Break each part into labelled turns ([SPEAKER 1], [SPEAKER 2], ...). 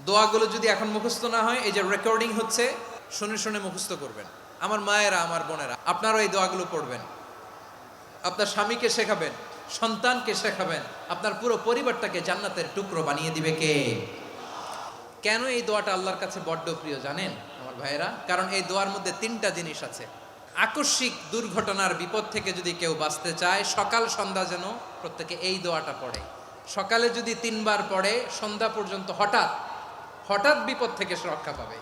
[SPEAKER 1] দোয়াগুলো যদি এখন মুখস্থ না হয়, এই যে রেকর্ডিং হচ্ছে, শুনে শুনে মুখস্থ করবেন। আমার মায়েরা, আমার বোনেরা, আপনারাও এই দোয়াগুলো পড়বেন, আপনার স্বামীকে শেখাবেন, সন্তানকে শেখাবেন, আপনার পুরো পরিবারটাকে জান্নাতের টুকরো বানিয়ে দিবে কে? কেন এই দোয়াটা আল্লাহর কাছে বড্ড প্রিয় জানেন আমার ভাইয়েরা? কারণ এই দোয়ার মধ্যে তিনটা জিনিস আছে। আকস্মিক দুর্ঘটনার বিপদ থেকে যদি কেউ বাঁচতে চায়, সকাল সন্ধ্যা যেন প্রত্যেকে এই দোয়াটা পড়ে। সকালে যদি 3 বার পড়ে, সন্ধ্যা পর্যন্ত হঠাৎ হঠাৎ বিপদ থেকে সে রক্ষা পাবে।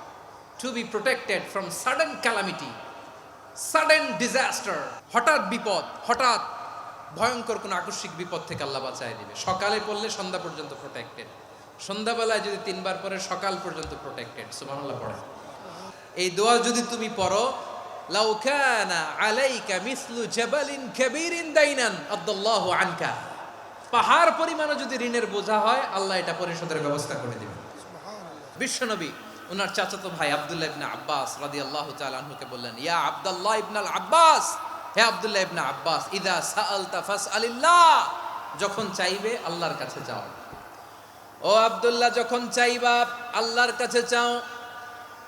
[SPEAKER 1] To be protected from sudden calamity, sudden disaster, হঠাৎ বিপদ, হঠাৎ ভয়ঙ্কর কোনো আকস্মিক বিপদ থেকে আল্লাহ বাঁচায় দিবে। সকালে পড়লে সন্ধ্যা পর্যন্ত প্রোটেক্টেড, সন্ধ্যাবেলায় যদি 3 বার পরে সকাল পর্যন্ত প্রোটেক্টেড। সুবহানাল্লাহ পড়ে। এই দোয়া যদি তুমি পড়ো, লাউ কানা আলাইকা মিসলু জাবালিন কাবীরিন দাইনান আদাল্লাহু আনকা, পাহাড় পরিমাণে যদি ঋণের বোঝা হয়, আল্লাহ এটা পরিশোধের ব্যবস্থা করে দিবেন। বিশ্বনবী ওনার চাচাতো ভাই আব্দুল্লাহ ইবনে আব্বাস রাদিয়াল্লাহু তাআলা আনহুকে বললেন, ইয়া আব্দুল্লাহ ইবনুল আব্বাস, হে আব্দুল্লাহ ইবনে আব্বাস, ইযা সাআলতা ফাসআলিল্লাহ, যখন চাইবে আল্লাহর কাছে যাও। ও আব্দুল্লাহ, যখন চাইবা আল্লাহর কাছে চাও।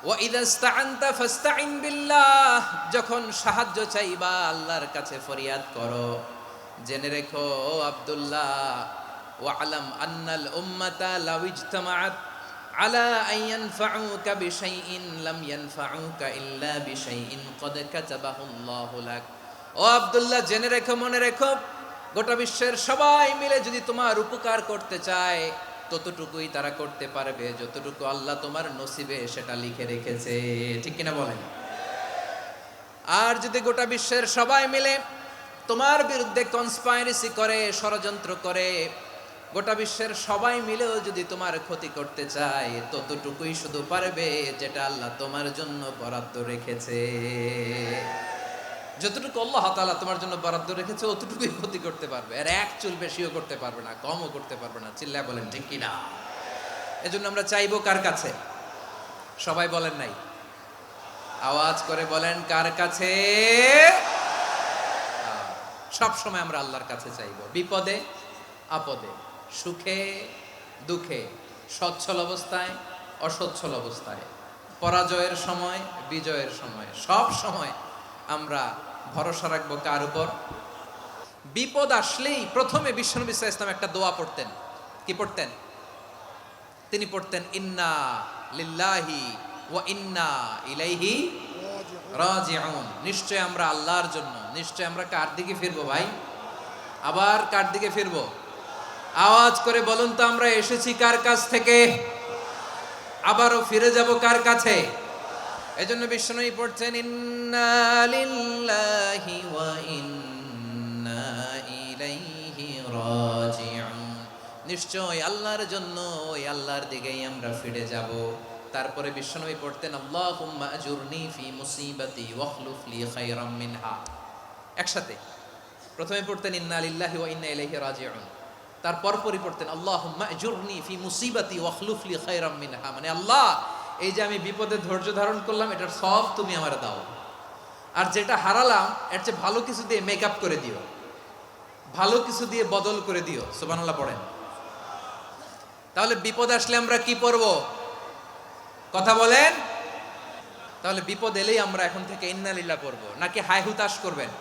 [SPEAKER 1] ওয়া ইযা ইসতাআনতা ফাসতাইন বিল্লাহ, যখন সাহায্য চাইবা আল্লাহর কাছে ফরিয়াদ করো। জেনে রেখো ও আব্দুল্লাহ, ওয়া'লাম আন্নাল উম্মাতা লাউ ইজতামাআত আলা আন ইয়ানফাউকা বিশাইইন লাম ইয়ানফাউকা ইল্লা বিশাইইন ক্বাদ কাতাবাহু আল্লাহু লাক। ও আব্দুল্লাহ, জেনে রেখো, মনে রেখো, গোটা বিশ্বের সবাই মিলে যদি তোমার উপকার করতে চায়, ততটুকুই তারা করতে পারবে যতটুকু আল্লাহ তোমার নসিবে সেটা লিখে রেখেছে। ঠিক কিনা বলেন? আর যদি গোটা বিশ্বের সবাই মিলে তোমার বিরুদ্ধে কনস্পাইরেসি করে, ষড়যন্ত্র করে, গোটা বিশ্বের সবাই মিলেও যদি তোমার ক্ষতি করতে চায়, ততটুকুই শুধু পারবে যেটা আল্লাহ তোমার জন্য বরাদ্দ রেখেছে। যতটুকু আল্লাহ তাআলা তোমার জন্য বরাদ্দ রেখেছে, অতটুকুই ক্ষতি করতে পারবে। আর এক চুল বেশিও করতে পারবে না, কমও করতে পারবে না। চিল্লায় বলেন ঠিক কিনা? এজন্য আমরা চাইবো কার কাছে? সবাই বলেন নাই, আওয়াজ করে বলেন, কার কাছে? সব সময় আমরা আল্লাহর কাছে চাইবো, বিপদে আপদে, সুখে দুঃখে, সচ্ছল অবস্থায় অসচ্ছল অবস্থায়, পরাজয়ের সময় বিজয়ের সময়, সব সময় আমরা ভরসা রাখবো কার উপর? বিপদ আসলেই প্রথমে বিশ্বনবী সাল্লাল্লাহু আলাইহি ওয়াসাল্লাম একটা দোয়া পড়তেন। কি পড়তেন? তিনি পড়তেন, ইন্না লিল্লাহি ওয়া ইন্না ইলাইহি রাজিউন। নিশ্চয় আমরা আল্লাহর জন্য, নিশ্চয় আমরা কার দিকে ফিরবো ভাই? আবার কার দিকে ফিরবো? আওয়াজ করে বলুন তো, আমরা এসেছি কার কাছ থেকে? আবারও ফিরে যাব কার কাছে? এজন্য বিশ্বনবী পড়ছেন, ইন্না লিল্লাহি ওয়া ইন্না ইলাইহি রাজিউন। নিশ্চয় আল্লাহর জন্য, ওই আল্লাহর দিকেই আমরা ফিরে যাব। তারপরে বিশ্বনবী পড়তেন, আল্লাহুম্মা আজুরনি ফি মুসিবাতি ওয়াখলুফ লি খায়রাম মিনহা। একসাথে প্রথমে পড়তেন ইন্না লিল্লাহি ওয়া ইন্না ইলাইহি রাজিউন, তারপর পড়তেন আল্লাহুম্মা আজুরনি ফি মুসিবাতি ওয়াখলুফ লি খায়রাম মিনহা, মানে আল্লাহ, এই যে আমি বিপদে ধৈর্য ধারণ করলাম, এটার সব তুমি আমার দাও, আর যেটা হারালাম এর চেয়ে ভালো কিছু দিয়ে মেকআপ করে দিও, ভালো কিছু দিয়ে বদল করে দিও। সুবহানাল্লাহ পড়েন। তাহলে বিপদ আসলে আমরা কি পড়ব? কথা বলেন। তাহলে বিপদ এলেই আমরা এখন থেকে ইন্না লিল্লাহ পড়ব, নাকি হাই হুতাশ করবেন?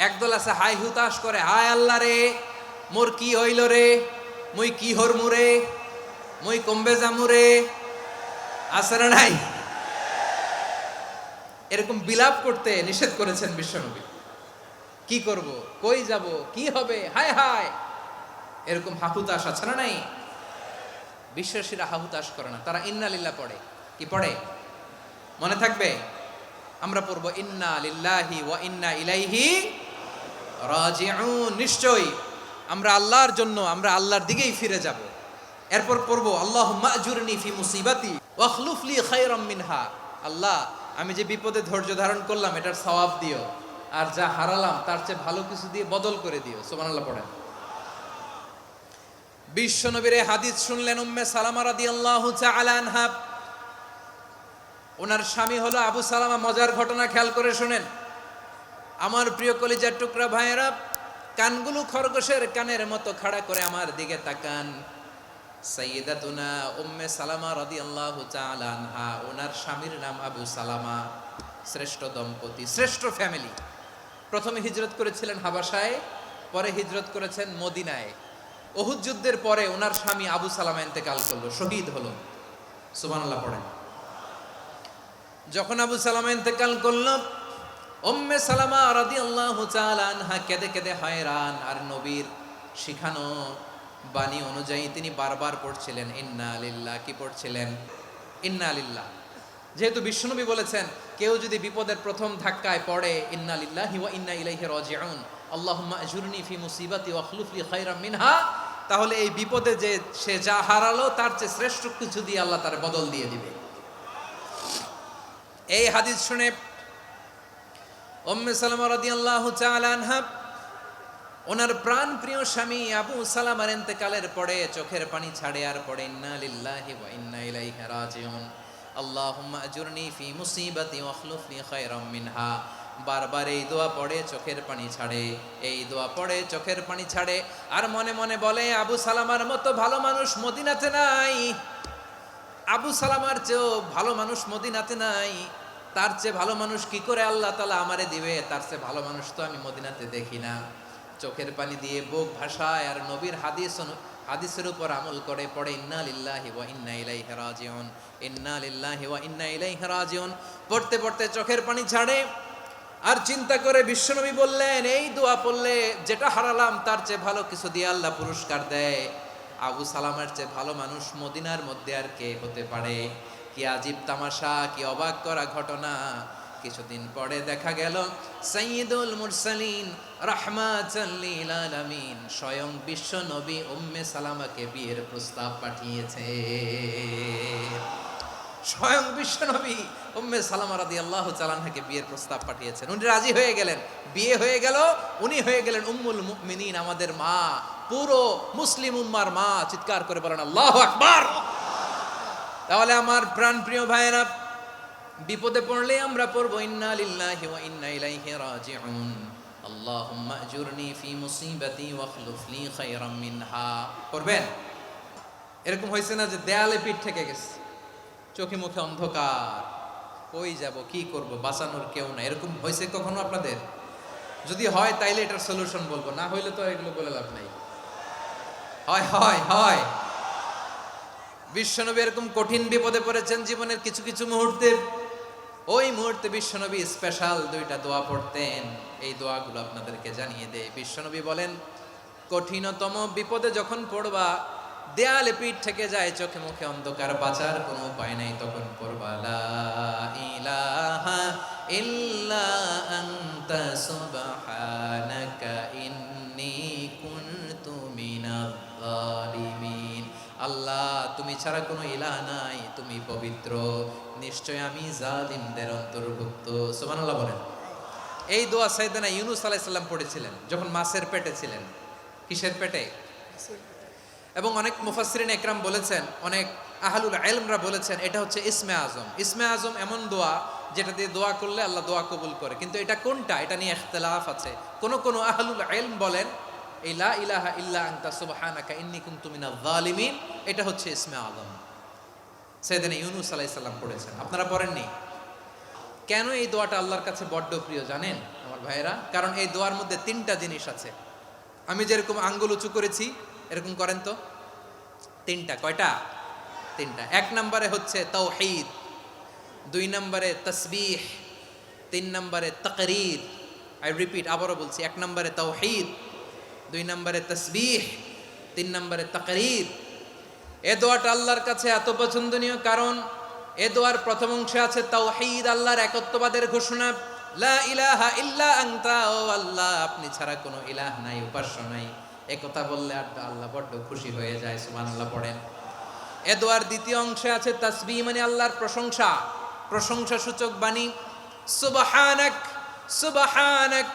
[SPEAKER 1] একদল আছে হাই হুতাশ করে, হায় আল্লাহ রে, মোর কি হইল রে, মুই কি হরমু রে, মুই কমবে জামু রে, আছে না নাই? এরকম বিলাপ করতে নিষেধ করেছেন বিশ্বনবী। কি করব, কই যাব, কি হবে, হায় হায়, এরকম হাহুতাশ আছে না নাই? বিশ্বাসীরা হাহুতাশ করে না, তারা ইন্না লিল্লাহ পড়ে। কি পড়ে? মনে থাকবে? আমরা পড়বো ইন্না লিল্লাহি ওয়া ইন্না ইলাইহি রাজিউন। নিশ্চয়ই আমরা আল্লাহর জন্য, আমরা আল্লাহর দিকেই ফিরে যাব। এরপর পড়বো আল্লাহুম্মা আজুরনি ফি মুসিবাতি ওয়াখলুফ লি খায়রাম মিনহা। আল্লাহ, আমি যে বিপদে ধৈর্য ধারণ করলাম এটার সওয়াব দিও, আর যা হারালাম তার চেয়ে ভালো কিছু দিয়ে বদল করে দিও। সুবহানাল্লাহ পড়েন। বিশ্বনবীর হাদিস শুনলেন উম্মে সালামা রাদিয়াল্লাহু তাআলা আনহা। ওনার স্বামী হলো আবু সালামা। মজার ঘটনা খেয়াল করে শুনেন আমার প্রিয় কলিজার টুকরা ভাইয়েরা। কানগুলো খরগোশের কানের মতো খাড়া করে আমার দিকে তাকান। সাইয়্যিদাতুনা উম্মে সালামা রাদিয়াল্লাহু তাআলা আনহা, ওনার স্বামীর নাম আবু সালামা। শ্রেষ্ঠ দম্পতি, শ্রেষ্ঠ ফ্যামিলি। প্রথমে হিজরত করেছিলেন হাবাসায়, পরে হিজরত করেছেন মদিনায়। উহুদ যুদ্ধের পরে ওনার স্বামী আবু সালামা ইন্তেকাল করলো, শহীদ হলো। সুবহানাল্লাহ পড়েন। যখন আবু সালামা ইন্তেকাল করলো, উম্মে সালামা রাদিয়াল্লাহু তাআলা আনহা কেঁদে কেঁদে হয়রান। আর নবীর শিখানো বাণী অনুযায়ী তিনি বারবার পড়ছিলেন ইন্না লিল্লাহ। কি পড়ছিলেন? ইন্না লিল্লাহ। যেহেতু বিশ্বনবী বলেছেন কেউ যদি বিপদের প্রথম ধাক্কায় পড়ে ইন্না লিল্লাহি ওয়া ইন্না ইলাইহি রাজিউন, আল্লাহুম্মা আজুরনি ফি মুসিবাতি ওয়া আখলুফ লি খায়রাম মিনহা, তাহলে এই বিপদে যে সে যা হারালো তার চেয়ে শ্রেষ্ঠ কিছু দিয়ে আল্লাহ তার বদল দিয়ে দিবে। এই হাদিস শুনে উম্মে সালামা রাদিয়াল্লাহু তাআলা আনহা ওনার প্রাণ প্রিয় স্বামী আবু সালামার ইন্তেকালের পরে চোখের পানি ছাড়ে আর পড়ে ইন্না লিল্লাহি ওয়া ইন্না ইলাইহি রাজিউন, আল্লাহুম্মা আজুরনি ফি মুসিবাতি ওয়া আখলুফ লি খায়রাম মিনহা। বারবার এই দোয়া পড়ে চোখের পানি ছাড়ে, এই দোয়া পড়ে চোখের পানি ছাড়ে। আর মনে মনে বলে আবু সালামার মতো ভালো মানুষ মদিনাতে নাই, আবু সালামার চেয়েও ভালো মানুষ মদিনাতে নাই। তার চেয়ে ভালো মানুষ কি করে আল্লাহ তাআলা আমারে দিবে? তার চেয়ে ভালো মানুষ তো আমি মদিনাতে দেখি না। চোখের পানি দিয়ে বুক ভাসায় আর নবীর হাদিসের উপর আমল করে পড়ে ইন্না লিল্লাহি ওয়া ইন্না ইলাইহি রাজিউন, ইন্না লিল্লাহি ওয়া ইন্না ইলাইহি রাজিউন। পড়তে পড়তে চোখের পানি ছাড়ে আর চিন্তা করে বিশ্বনবী বললেন এই দোয়া পড়লে যেটা হারালাম তার চেয়ে ভালো কিছু দিয়ে আল্লাহ পুরস্কার দেয়। আবু সালামার চেয়ে ভালো মানুষ মদিনার মধ্যে আর কে হতে পারে? কি আজীব তামাশা, কি অবাক করা ঘটনা। কিছুদিন পরে দেখা গেল সাইয়্যিদুল মুরসালিন রাহমাতাল লিল আলামিন স্বয়ং বিশ্ব নবী উম্মে সালামাকে বিয়ের প্রস্তাব পাঠিয়েছে। স্বয়ং বিশ্ব নবী উম্মে সালামা রাদিয়াল্লাহু তাআলা আনহাকে বিয়ের প্রস্তাব পাঠিয়েছেন। উনি রাজি হয়ে গেলেন, বিয়ে হয়ে গেল। উনি হয়ে গেলেন উম্মুল মুমিনিন, আমাদের মা, পুরো মুসলিম উম্মার মা। চিৎকার করে বলেন আল্লাহু আকবার। তাহলে আমার প্রাণপ্রিয় ভাইয়েরা, বিপদে পড়লে আমরা পড়বো ইন্না লিল্লাহি ওয়া ইন্না ইলাইহি রাজিউন, আল্লাহুম্মা আজুরনি ফি মুসিবাতি ওয়া আখলুফ লি খায়রাম মিনহা। পড়বেন। এরকম হয়েছে না যে দেয়ালে পিঠ থেকে গেছে, চোখে মুখে অন্ধকার, কই যাব, কি করব, বাঁচানোর কেউ না, এরকম হয়েছে কখনো আপনাদের? যদি হয় তাইলে এটার সলিউশন বলবো, না হইলে তো এগুলো বলে লাভ নাই। হয় হয় হয়। বিশ্বনবী এরকম কঠিন বিপদে পড়েছেন জীবনের কিছু কিছু মুহূর্তে। ওই মুহূর্তে বিশ্বনবী স্পেশাল দুইটা দোয়া পড়তেন। এই দোয়াগুলো আপনাদেরকে জানিয়ে দেয়। বিশ্বনবী বলেন কঠিনতম বিপদে যখন পড়বা, দেয়ালে পিঠ থেকে যায়, চোখে মুখে অন্ধকার, বাঁচার কোনো উপায় নাই, তখন পড়বা লা ইলাহা ইল্লা আনতা সুবহানাকা ইন্নী কুনতু মিনাজ জালিমিন। আল্লাহ তুমি ছাড়া কোনো ইলাহ নাই, তুমি পবিত্র, নিশ্চয় আমি জালিমদের অন্তর্ভুক্ত। সুবহানাল্লাহ বলেন। এই দোয়া সাইয়েদনা ইউনূস আলাইহিস সালাম পড়েছিলেন যখন মাছের পেটে ছিলেন। কিসের পেটে? এবং অনেক মুফাসসিরিন একরাম বলেছেন, অনেক আহলুল ইলমরা বলেছেন এটা হচ্ছে ইসমে আজম। ইসমে আজম এমন দোয়া যেটা দিয়ে দোয়া করলে আল্লাহ দোয়া কবুল করে, কিন্তু এটা কোনটা এটা নিয়ে ইখতিলাফ আছে। কোন আহলুল ইলম বলেন এই লা ইলাহা ইল্লা আনতা সুবহানাকা ইন্নী কুনতু মিনাজ জালিমিন এটা হচ্ছে ইসমে আজম। সাইয়েদনা ইউনূস আলাইহিস সালাম পড়েছেন, আপনারা পড়েননি? কেন এই দোয়াটা আল্লাহর কাছে বড্ড প্রিয় জানেন আমার ভাইয়েরা? কারণ এই দোয়ার মধ্যে তিনটা জিনিস আছে। আমি যেরকম আঙ্গুল উঁচু করেছি এরকম করেন তো। তিনটা। কয়টা? তিনটা। এক নম্বরে হচ্ছে তাওহীদ, দুই নম্বরে তাসবিহ, তিন নম্বরে তাকরীর। আই রিপিট, আবারও বলছি, এক নম্বরে তাওহীদ, দুই নম্বরে তাসবিহ, তিন নম্বরে তাকরীর। এ দোয়াটা আল্লাহর কাছে এত পছন্দনীয় কারণ এ দোয়ার প্রথম অংশে আছে তাওহীদ, আল্লাহর একত্ববাদের ঘোষণা। লা ইলাহা ইল্লা আনতা, ও আল্লাহ আপনি ছাড়া কোনো ইলাহ নাই, উপাস্য নাই। একথা বললে আল্লাহ বড্ড খুশি হয়ে যায়। সুবহানাল্লাহ পড়েন। এ দোয়ার দ্বিতীয় অংশে আছে তাসবিহ, মানে আল্লাহর প্রশংসা, প্রশংসা সূচক বাণী। সুবহানাক সুবহানাক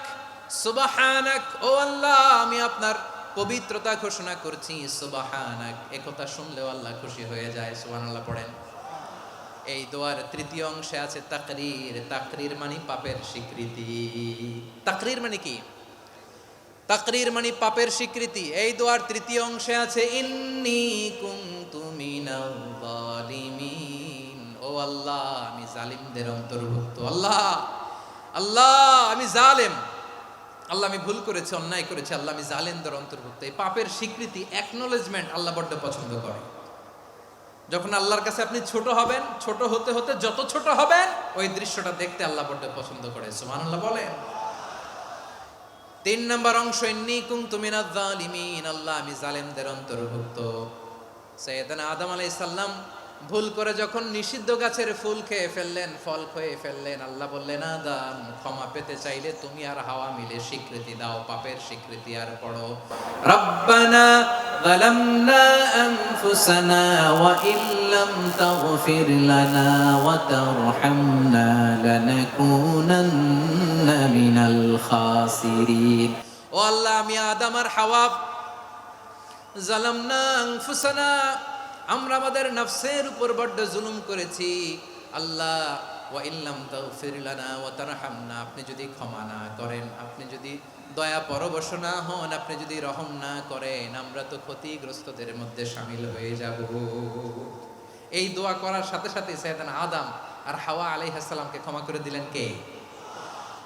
[SPEAKER 1] সুবহানাক, ও আল্লাহ আমি আপনার পবিত্রতা ঘোষণা করছি। সুবহানাক, একথা শুনলেও আল্লাহ খুশি হয়ে যায়। সুবহানাল্লাহ পড়েন। এই দোয়ার তৃতীয় অংশে আছে তাকরীর। তাকরীর মানে পাপের স্বীকৃতি। তাকরীর মানে কি? তাকরীর মানে পাপের স্বীকৃতি। এই দোয়ার তৃতীয় অংশে আছে ইন্নী কুনতু মিনাল যালিমিন। ও আল্লাহ, আমি জালিমদের অন্তর্ভুক্ত। আল্লাহ, আল্লাহ আমি জালেম, আল্লাহ আমি ভুল করেছি, অন্যায় করেছি, আল্লাহ আমি জালেমদের অন্তর্ভুক্ত। এই পাপের স্বীকৃতি, অ্যাকনোলেজমেন্ট আল্লাহ বড্ড পছন্দ করে। যখন আল্লাহর কাছে আপনি ছোট হবেন, ছোট হতে হতে যত ছোট হবেন, ওই দৃশ্যটা দেখতে আল্লাহ বড্ড পছন্দ করে। সুবহানাল্লাহ বলেন। 3 নম্বর অংশ ইন্নী কুনতু মিনাজ জালিমিন, আল্লাহ আমি জালেমদের অন্তর্ভুক্ত। সাইয়েদনা আদম আলাইহিস সালাম ভুল করে যখন নিষিদ্ধ গাছের ফুল খেয়ে ফেললেন, ফল খেয়ে ফেললেন, আল্লাহ বললেন আদম ক্ষমা পেতে চাইলে তুমি আর হাওয়া মিলে স্বীকৃতি দাও, পাপের স্বীকৃতি আর পড়ো রব্বানা যালামনা আনফুসানা ওয়া ইল্লাম তাগফির লানা ওয়া তারহামনা লানাকুনান্না মিনাল খাসিরিন। ও আল্লাহ, আমি আদম আর হাওয়া যালামনা আনফুসানা, আমরা আমাদের নফসের উপর বড্ড জুলুম করেছি। আল্লাহ ওয়া ইল্লাম তাগফির লানা ওয়া তারহামনা, আপনি যদি ক্ষমা না করেন, আপনি যদি দয়া পরবশ না হন, আপনি যদি রহম না করেন, আমরা তো ক্ষতিগ্রস্তদের মধ্যে শামিল হয়ে যাব। এই দোয়া করার সাথে সাথে সাইয়েদনা আদম আর হাওয়া আলাইহিস সালামকে ক্ষমা করে দিলেন কে?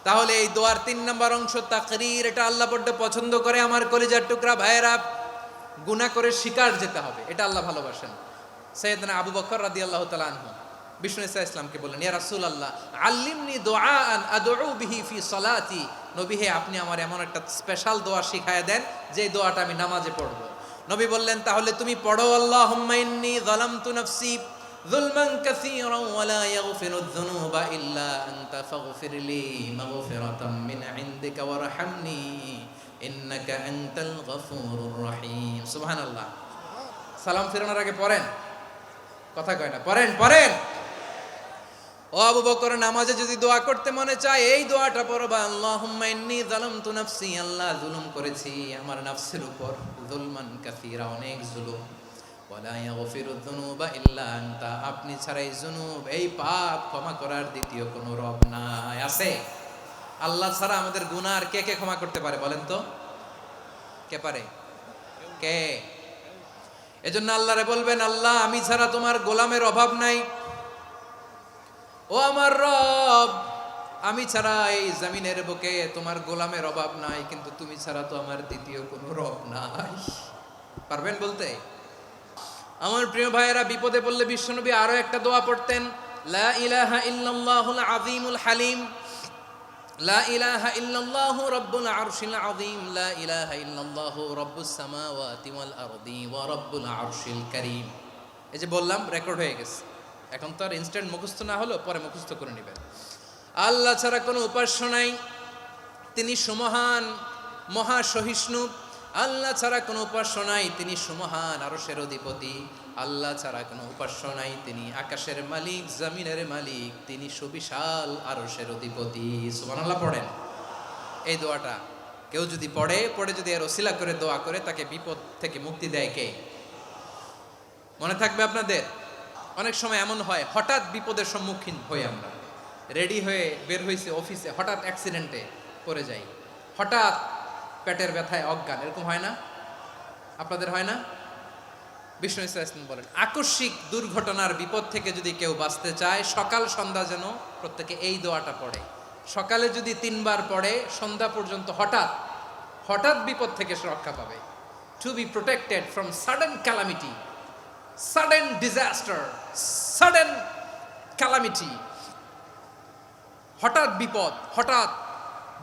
[SPEAKER 1] তাহলে এই দোয়ার 3 নম্বর অংশ তাকরীর, এটা আল্লাহ বড্ড পছন্দ করে। আমার কলিজার টুকরা ভাইয়েরা, গুনাহ করে শিকার যেতে হবে, এটা আল্লাহ ভালোবাসেন। সাইয়েদনা আবু বকর রাদিয়াল্লাহু তাআলা আনহু বিষ্ণু ইসা ইসলামকে বললেন, ইয়া রাসূলুল্লাহ আল্লিমনি দুআআন আদউ বিহি ফি সালাতি। নবী হে, আপনি আমার এমন একটা স্পেশাল দোয়া শিখায়া দেন যে দোয়াটা আমি নামাজে পড়ব। নবী বললেন, তাহলে তুমি পড়ো আল্লাহুম্মা ইন্নী যালামতু নাফসি যুলমান কাসীরান ওয়া লা ইয়াগফিরুয যুনুবা ইল্লা আনতা ফাগফিরলি মাগফিরাতাম মিন ইনদিকা ওয়ারহামনি ইন্নাকা আনতাল গফুরুর রহিম। সুবহানাল্লাহ। সালাম ফেরানোর আগে পড়েন, কথা কয় না, পড়েন পড়েন। ও আবু বকর, নামাজে যদি দোয়া করতে মনে চায় এই দোয়াটা পড়বা, আল্লাহুম্মা ইন্নী যালামতু নাফসি, আল্লাহ জুলুম করেছি আমার নফসের উপর, যুলমান কাসীরা, অনেক জুলুম, ওয়া লা ইয়াগফিরুয যুনুবা ইল্লা আনতা, আপনি ছাড়া এই জুনুব, এই পাপ ক্ষমা করার দ্বিতীয় কোনো রব নাই। আছে? আল্লাহ ছাড়া আমাদের গুনাহ আর কে কে ক্ষমা করতে পারে বলেন তো? কে পারে? কে? এজন্য আল্লাহরে বলবেন, আল্লাহ আমি ছাড়া তোমার গোলামের অভাব নাই, ও আমার রব আমি ছাড়া এই জমিনের বুকে তোমার গোলামের অভাব নাই, কিন্তু তুমি ছাড়া তো আমার দ্বিতীয় কোনো রব নাই। পারবেন বলতে? আমার প্রিয় ভাইয়েরা, বিপদে পড়লে বিশ্বনবী আরো একটা দোয়া পড়তেন, লা ইলাহা ইল্লাল্লাহুল আযীমুল হালিম, লা ইলাহা ইল্লাল্লাহু রাব্বুল আরশিল আযীম, লা ইলাহা ইল্লাল্লাহু রাব্বুস সামাওয়াতি ওয়াল আরদি ওয়া রাব্বুল আরশিল কারীম। এই যে বললাম, রেকর্ড হয়ে গেছে, এখন তো আর ইনস্ট্যান্ট মুখস্থ না হলো, পরে মুখস্থ করে নেবেন। আল্লাহ ছাড়া কোনো উপাস্য নাই, তিনি সুমহান মহা সহিষ্ণু। আল্লাহ ছাড়া কোনো উপাস্য নাই, তিনি সুমহান আরশের অধিপতি। আল্লাহ ছাড়া কোনো উপাস্য নাই, তিনি আকাশের মালিক, জমিনের মালিক, তিনি সুবিশাল আরশের অধিপতি। সুবহানাল্লাহ পড়েন। এই দোয়াটা কেউ যদি পড়ে যদি এর ওসিলা করে দোয়া করে, তাকে বিপদ থেকে মুক্তি দেয় কে? মনে থাকবে আপনাদের? অনেক সময় এমন হয়, হঠাৎ বিপদের সম্মুখীন হই আমরা, রেডি হয়ে বের হয়েছে অফিসে, হঠাৎ অ্যাক্সিডেন্টে পড়ে যাই, হঠাৎ পেটের ব্যথায় অজ্ঞান, এরকম হয় না? আপনাদের হয় না? বিষ্ণু ইসলাম বলেন, আকস্মিক দুর্ঘটনার বিপদ থেকে যদি কেউ বাঁচতে চায়, সকাল সন্ধ্যা যেন প্রত্যেকে এই দোয়াটা পড়ে। সকালে যদি 3 বার পড়ে, সন্ধ্যা পর্যন্ত হঠাৎ হঠাৎ বিপদ থেকে সে রক্ষা পাবে। To be protected from sudden calamity, sudden disaster, sudden calamity, হঠাৎ বিপদ, হঠাৎ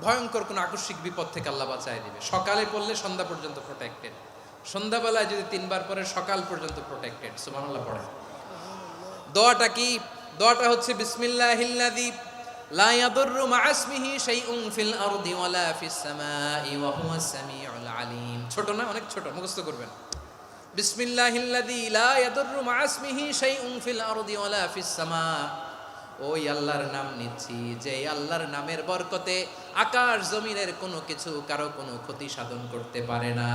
[SPEAKER 1] ভয়ঙ্কর কোনো আকস্মিক বিপদ থেকে আল্লাহ বাঁচায় দিবে। সকালে পড়লে সন্ধ্যা পর্যন্ত প্রোটেক্টেড, সন্ধ্যাবেলায় যদি 3 বার পরে সকাল পর্যন্ত প্রোটেক্টেড। সুবহানাল্লাহ পড়ে। দোয়াটা কি? দোয়াটা হচ্ছে বিসমিল্লাহিল্লাযী লা ইয়াদুররু মা ইসমিহি শাইউন ফিল আরদি ওয়ালা ফিস সামাই ওয়া হুয়াস সামিউল আলিম। ছোট না? অনেক ছোট, মুখস্থ করবেন। বিসমিল্লাহিল্লাযী লা ইয়াদুররু মা ইসমিহি শাইউন ফিল আরদি ওয়ালা ফিস সামা। ওই আল্লাহর নাম নিচ্ছি, যে আল্লাহর নামের বরকতে আকাশ জমিনের কোনো কিছু কারো কোনো ক্ষতি সাধন করতে পারে না।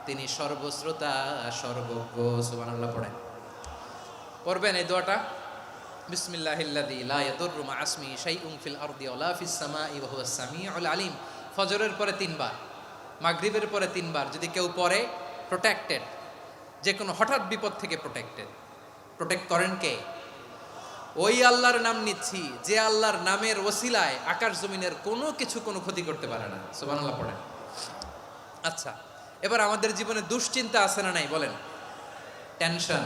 [SPEAKER 1] তিনি সর্বশ্রোতা, সর্বজ্ঞ। সুবহানাল্লাহ পড়েন। পড়বেন এই দোয়াটা, বিসমিল্লাহিল্লাযী লা ইয়াদুররু মা ইসমিহি শাইউন ফিল আরদি ওয়ালা ফিস সামাই ওয়া হুয়াস সামিউল আলিম। ফজরের পরে 3 বার, মাগরিবের পরে 3 বার যদি কেউ পড়ে প্রোটেক্টেড, যে কোনো হঠাৎ বিপদ থেকে প্রোটেক্টেড। প্রোটেক্ট করেন কে? ওই আল্লাহর নাম নিচ্ছি যে আল্লাহর নামের ওসিলায় আকাশ জমিনের কোনো কিছু কোনো ক্ষতি করতে পারে না। সুবহানাল্লাহ পড়েন। আচ্ছা, এবার আমাদের জীবনে দুশ্চিন্তা আছে না নাই বলেন? Tension,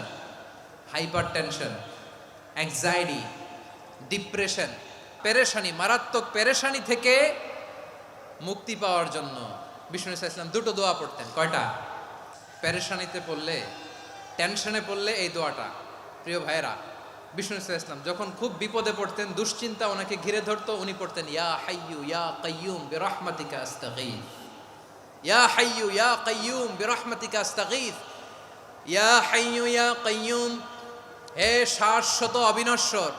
[SPEAKER 1] hyper tension, anxiety, depression, পেরেশানি, মারাত্মক পেরেশানি থেকে মুক্তি পাওয়ার জন্য বিষ্ণু ইসলাম দুটো দোয়া পড়তেন। কয়টা? পেরেশানিতে পড়লে, টেনশনে পড়লে এই দোয়াটা। প্রিয় ভাইয়েরা, বিষ্ণু ইসলাম যখন খুব বিপদে পড়তেন, দুশ্চিন্তা ওনাকে ঘিরে ধরতো, উনি পড়তেন ইয়া হাইয়ু ইয়া কাইয়ুম বিরহমাতিকা আস্তাগীথ, ইয়া হাইয়ু ইয়া কাইয়ুম বিরহমাতিকা আস্তাগীথ, ইয়া হাইয়ু ইয়া কাইয়ুম, হে শাশ্বত অবিনশ্বর,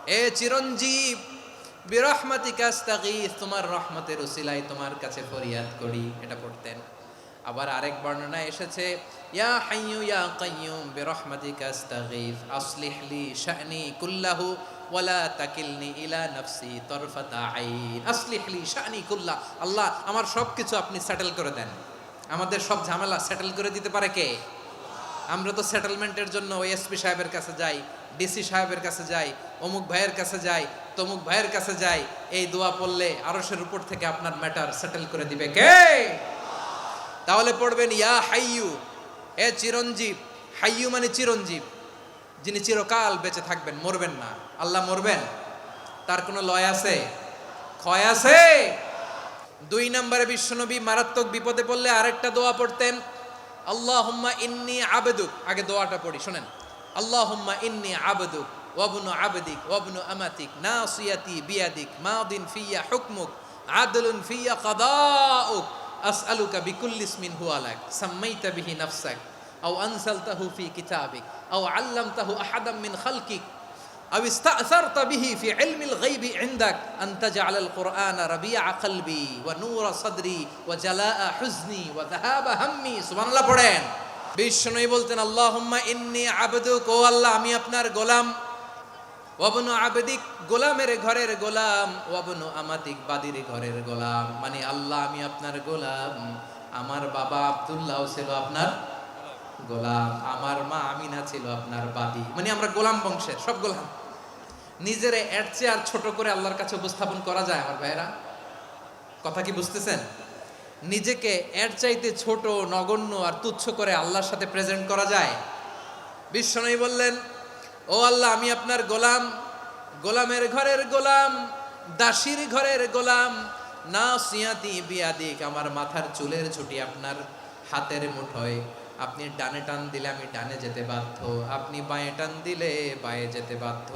[SPEAKER 1] হে চিরঞ্জীব, বিরহমাতিকা আস্তাগীথ, তোমার রহমতের উসিলায় তোমার কাছে ফরিয়াদ করি। এটা পড়তেন। আবার আরেক বর্ণনায় এসেছে ইয়া হাইয়ু ইয়া কাইয়ুম বিরহমাতিকা আস্তাগীথ আসলিহ লি শা'নি কুল্লাহু ওয়ালা তাকিলনি ইলা নাফসি তরফাতা আইন। আসলিহ লি শা'নি কুল্লাহ, আল্লাহ আমার সব কিছু আপনি সেটেল করে দেন। আমাদের সব ঝামেলা সেটেল করে দিতে পারে কে? আমরা তো সেটেলমেন্টের জন্য ওই এসপি সাহেবের কাছে যাই, ডিসি সাহেবের কাছে যাই, অমুক ভাইয়ের কাছে যাই, তমুক ভাইয়ের কাছে যাই। এই দোয়া পড়লে আরশের উপর থেকে আপনার ম্যাটার সেটেল করে দিবে কে? তাহলে পড়বেন ইয়া হাইয়ু, এ চিরঞ্জীব। হাইয়ু মানে চিরঞ্জীব, যিনি চিরকাল বেঁচে থাকবেন, মরবেন না। আল্লাহ মরবেন? তার কোনো লয় আছে? ক্ষয় আছে? 2 নম্বরে বিশ্বনবী মারাত্মক বিপদে পড়লে আরেকটা দোয়া পড়তেন, আল্লাহুম্মা ইন্নী আবদুক। আগে দোয়াটা পড়ি, শোনেন। আল্লাহুম্মা ইন্নী আবদুক ওয়াবনু আবদিক ওয়াবনু আমাতিক নাসিয়াতি বিয়াদিক মাদিন ফিয়া হুকমুক আদলুন ফিয়া কাদাউক আসআলুকা বিকুল্লি ইসমিন হুয়া লাক সাম্মাইতা বিহি নাফসাক আও আনসালতাহু ফি কিতাবিক আও আল্লামতাহু আহাদাম মিন খালকিক আও ইস্তা'সারতা বিহি ফি ইলমিল গায়বি ইনদাক আন তাজআলাল কুরআনা রাবিআ কলবি ওয়া নূরা সাদরি ওয়া জালাআ হুজনি ওয়া যাহাবা হাম্মি। সুবহানাল্লাহ পড়েন। বিষ্ণুই বলতেন আল্লাহুম্মা ইন্নী আবদুক, ও আল্লাহ আমি আপনার গোলাম, ওয়াবনু আবদিক, গোলামের ঘরের গোলাম, ওয়াবনু আমাতিক, বাদির ঘরের গোলাম। মানে আল্লাহ আমি আপনার গোলাম, আমার বাবা আব্দুল্লাহ ছিল আপনার গোলাম, আমার মা আমিনা ছিল আপনার বাদী। মানে আমরা গোলাম বংশের, সব গোলাম। নিজের এর চেয়ে আর ছোট করে আল্লাহর কাছে উপস্থাপন করা যায় আমার ভাইয়েরা? কথা কি বুঝতেছেন? নিজেকে এর চাইতে ছোট, নগণ্য আর তুচ্ছ করে আল্লাহর সাথে প্রেজেন্ট করা যায়? বিশ্বনবী বললেন ও আল্লাহ আমি আপনার গোলাম, গোলামের ঘরের গোলাম, দাসীর ঘরের গোলাম, নাসিয়াতি বিয়াদিক, আমার মাথার চুলের ঝুঁটি আপনার হাতের মুঠোয়, আপনি ডানে টান দিলে আমি ডানে যেতে বাধ্য, আপনি বাঁয়ে টান দিলে বাঁয়ে যেতে বাধ্য।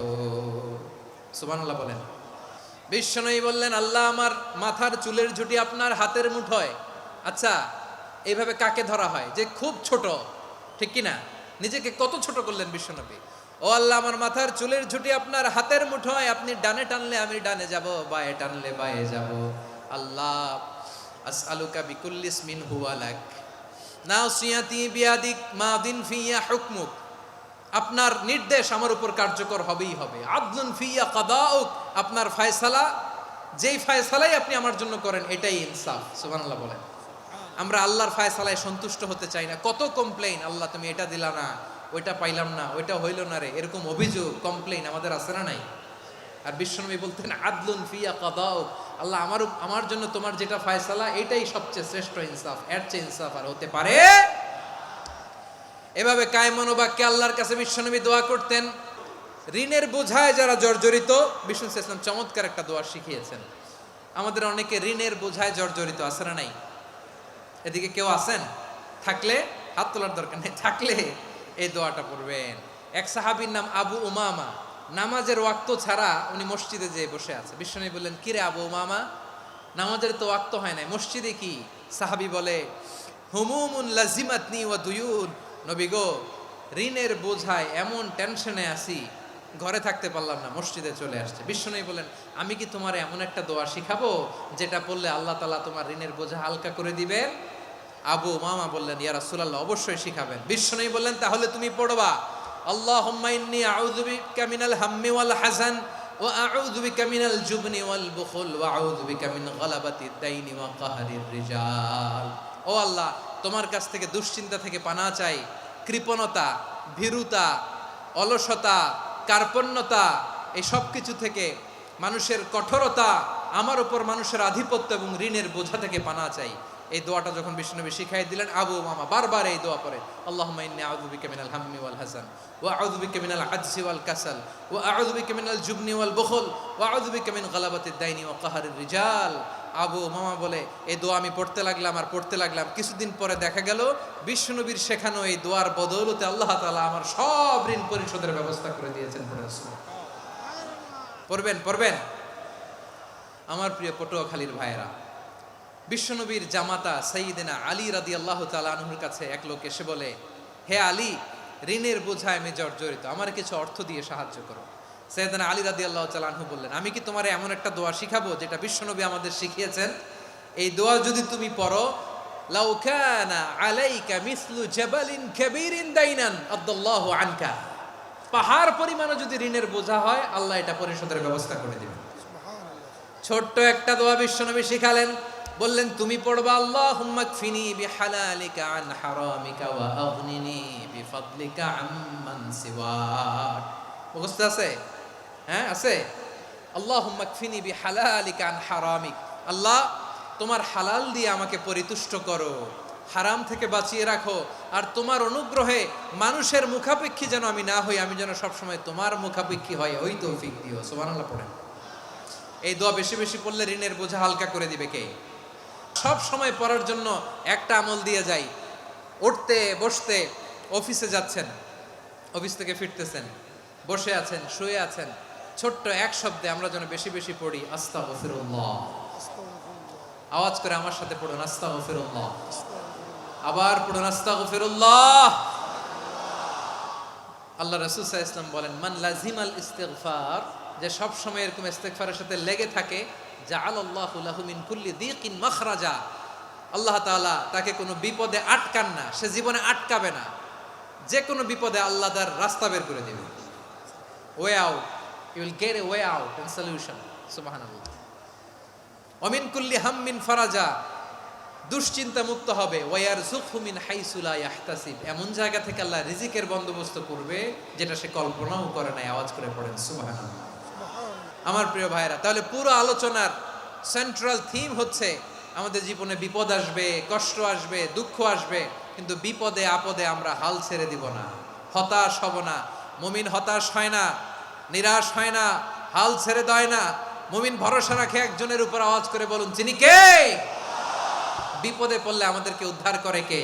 [SPEAKER 1] সুবহানাল্লাহ বলেন। বিশ্বনবী বললেন আল্লাহ আমার মাথার চুলের ঝুঁটি আপনার হাতের মুঠোয়। আচ্ছা, এইভাবে কাকে ধরা হয়? যে খুব ছোট, ঠিক কি না? নিজেকে কত ছোট করলেন বিশ্বনবী। ও আল্লাহ আমার মাথার চুলের ঝুঁটি আপনার হাতের মুঠোয়, আপনি ডানে টানলে আমি ডানে যাব, বাঁয়ে টানলে বাঁয়ে যাব। আল্লাহ আসআলুকা বিকুল্লি ইসমিন হুয়া লাক নাসিয়াতি বিয়াদিক মাদিন ফিয়া হুকমুক, আপনার নির্দেশ আমার উপর কার্যকর হবেই হবে। আদলুন ফিয়া কাদাউক, আপনার ফয়সালা, যেই ফয়সালাই আপনি আমার জন্য করেন এটাই ইনসাফ। সুবহানাল্লাহ বলেন। আমরা আল্লাহর ফয়সালায় সন্তুষ্ট হতে চাই না। কত কমপ্লেইন, আল্লাহ তুমি এটা দিলা না, ওইটা পাইলাম না, ওইটা হইল না রে, এরকম অভিযোগ, কমপ্লেইন আমাদের আছে না নাই? আর বিশ্বনবী বলতেন আদলুন ফিয়া কাদাউক, আল্লাহ আমার জন্য তোমার যেটা ফয়সালা এটাই সবচেয়ে শ্রেষ্ঠ ইনসাফ, এর চেয়ে ইনসাফ আর হতে পারে? এভাবে কায়মন বাক্যে আল্লাহর কাছে বিশ্বনবী দোয়া করতেন। ঋণের বোঝায় যারা জর্জরিত, বিষ্ণু ইসলাম চমৎকার একটা দোয়া শিখিয়েছেন। আমাদের অনেকে ঋণের বোঝায় জর্জরিত, আছে না নাই? এদিকে কেউ আছেন? থাকলে হাত তোলার দরকার নেই, থাকলে এই দোয়াটা পড়বেন। এক সাহাবীর নাম আবু উমামা, নামাজের ওয়াক্ত ছাড়া উনি মসজিদে যেয়ে বসে আছে। বিশ্বনবী বললেন কিরে আবু উমামা, নামাজের তো ওয়াক্ত হয় নাই, মসজিদে কি? সাহাবী বলে হুমুমুন লাজিমাতনি ওয়া দুয়ুন, নবী গো ঋণের বোঝায় এমন টেনশনে আছি, ঘরে থাকতে পারলাম না, মসজিদে চলে আসছে। বিশ্বনবী বলেন আমি কি তোমার এমন একটা দোয়া শিখাবো যেটা পড়লে আল্লাহ তাআলা তোমার ঋণের বোঝা হালকা করে দিবেন? আবু উমামা বললেন ইয়া রাসূলুল্লাহ, অবশ্যই শিখাবেন। বিশ্বনবী বললেন তাহলে তুমি পড়বা আল্লাহুম্মা ইন্নী আউযু বিকা মিনাল হাম্মি ওয়াল হাযান ওয়া আউযু বিকা মিনাল জুবনি ওয়াল বুখল ওয়া আউযু বিকা মিন গালাবাতিদ দাইনি ওয়া কাহরির রিজাল। ও আল্লাহ, তোমার কাছ থেকে দুশ্চিন্তা থেকে পানাহ চাই, কৃপণতা, ভীরুতা, অলসতা, কার্পণ্যতা, এই সব কিছু থেকে, মানুষের কঠোরতা, আমার উপর মানুষের আধিপত্য এবং ঋণের বোঝা থেকে পানাহ চাই। এই দোয়াটা যখন বিশ্বনবী শিখাই দিলেন, আবু মামা বারবার এই দোয়া পড়ে, আল্লাহুম্মা ইন্নী আউযু বিকা মিনাল হাম্মি ওয়াল হাসান ওয়া আউযু বিকা মিনাল আজজি ওয়াল কাসাল ওয়া আউযু বিকা মিনাল জুবনি ওয়াল বুখল ওয়া আউযু বিকা মিন গালাবাতিদ দাইনি ওয়া কাহরির রিজাল। আবু মামা বলে এই দোয়া আমি পড়তে লাগলাম। কিছুদিন পরে দেখা গেল বিশ্বনবীর শেখানো এই দোয়ার বদৌলতে আল্লাহ তাআলা আমার সব ঋণ পরিশোধের ব্যবস্থা করে দিয়েছেন। পড়বেন। আমার প্রিয় পটুয়াখালীর ভাইয়েরা, বিশ্বনবীর জামাতা সাইয়্যিদিনা আলী রাদিয়াল্লাহু তাআলা আনহুর কাছে এক লোক এসে বলে, হে আলী, ঋণের বোঝায় আমি জর্জরিত, আমার কিছু অর্থ দিয়ে সাহায্য করো। সাইয়্যিদিনা আলী রাদিয়াল্লাহু তাআলা আনহু বললেন, আমি কি তোমারে এমন একটা দোয়া শিখাবো যেটা বিশ্বনবী আমাদের শিখিয়েছেন? এই দোয়া যদি তুমি পড়ো, লাউ কানা আলাইকা মিসলু জাবালিন কাবীরিন দাইনান আদাল্লাহু আনকা, পাহাড় পরিমাণে যদি ঋণের বোঝা হয়, আল্লাহ এটা পরিশোধের ব্যবস্থা করে দিবেন। ছোট্ট একটা দোয়া বিশ্বনবী শিখালেন, বললেন তুমি পড়বা, আল্লাহুম্মা কফিনি বিহালালিকা আন হারামিকা ওয়া আগনিনি বিফাদলিকা আম্মান সিওয়াক। মুখস্থ আছে? হ্যাঁ আছে। আল্লাহুম্মা কফিনি বিহালালিকা আন হারামিক, আল্লাহ তোমার হালাল দিয়ে আমাকে পরিতুষ্ট করো, হারাম থেকে বাঁচিয়ে রাখো, আর তোমার অনুগ্রহে মানুষের মুখাপেক্ষী যেন আমি না হই, আমি যেন সবসময় তোমার মুখাপেক্ষী হয়, ওই তৌফিক দিও। সুবহানাল্লাহ পড়েন। এই দোয়া বেশি বেশি পড়লে ঋণের বোঝা হালকা করে দিবে কে? সব সময় পড়ার জন্য একটা আমল দিয়ে যাই, উঠতে বসতে, অফিসে যাচ্ছেন, অফিস থেকে ফিরতেছেন, বসে আছেন, শুয়ে আছেন, ছোট্ট এক শব্দে আমরা যেন বেশি বেশি পড়ি আস্তাগফিরুল্লাহ। আওয়াজ করে আমার সাথে পড়ুন আস্তাগফিরুল্লাহ। আবার পড়ুন আস্তাগফিরুল্লাহ। আল্লাহ রাসূল সাল্লাল্লাহু আলাইহি ওয়াসাল্লাম বলেন, মান লাজিমাল ইস্তিগফার, যে সব সময় এরকম ইস্তিগফারের সাথে লেগে থাকে, জাআলাল্লাহু লাহু মিন কুল্লি দিকিন মাখরাজা, আল্লাহ তাআলা তাকে কোনো বিপদে আটকান না, সে জীবনে আটকাবে না, যে কোনো বিপদে আল্লাহ তার রাস্তা বের করে দিবে। Way out, you will get a way out and solution. সুবহানাল্লাহ। ওয়া মিন কুল্লি হাম্মিন ফারাজা, দুশ্চিন্তা মুক্ত হবে। ওয়া ইয়ারযুকহু মিন হাইসু লা ইয়াহতাসিব, এমন জায়গা থেকে আল্লাহ রিজিকের বন্দোবস্ত করবে যেটা সে কল্পনাও করে নাই। আওয়াজ করে পড়েন সুবহানাল্লাহ। আমার প্রিয় ভাইরা, তাহলে পুরো আলোচনার সেন্ট্রাল থিম হচ্ছে আমাদের জীবনে বিপদ আসবে, কষ্ট আসবে, দুঃখ আসবে, কিন্তু বিপদে আপদে আমরা হাল ছেড়ে দিব না, হতাশ হব না। মুমিন হতাশ হয় না, নিরাশ হয় না, হাল ছেড়ে দেয় না। মুমিন ভরসা রাখে একজনের উপর। আওয়াজ করে বলুন, যিনি কে? বিপদে পড়লে আমাদেরকে উদ্ধার করে কে?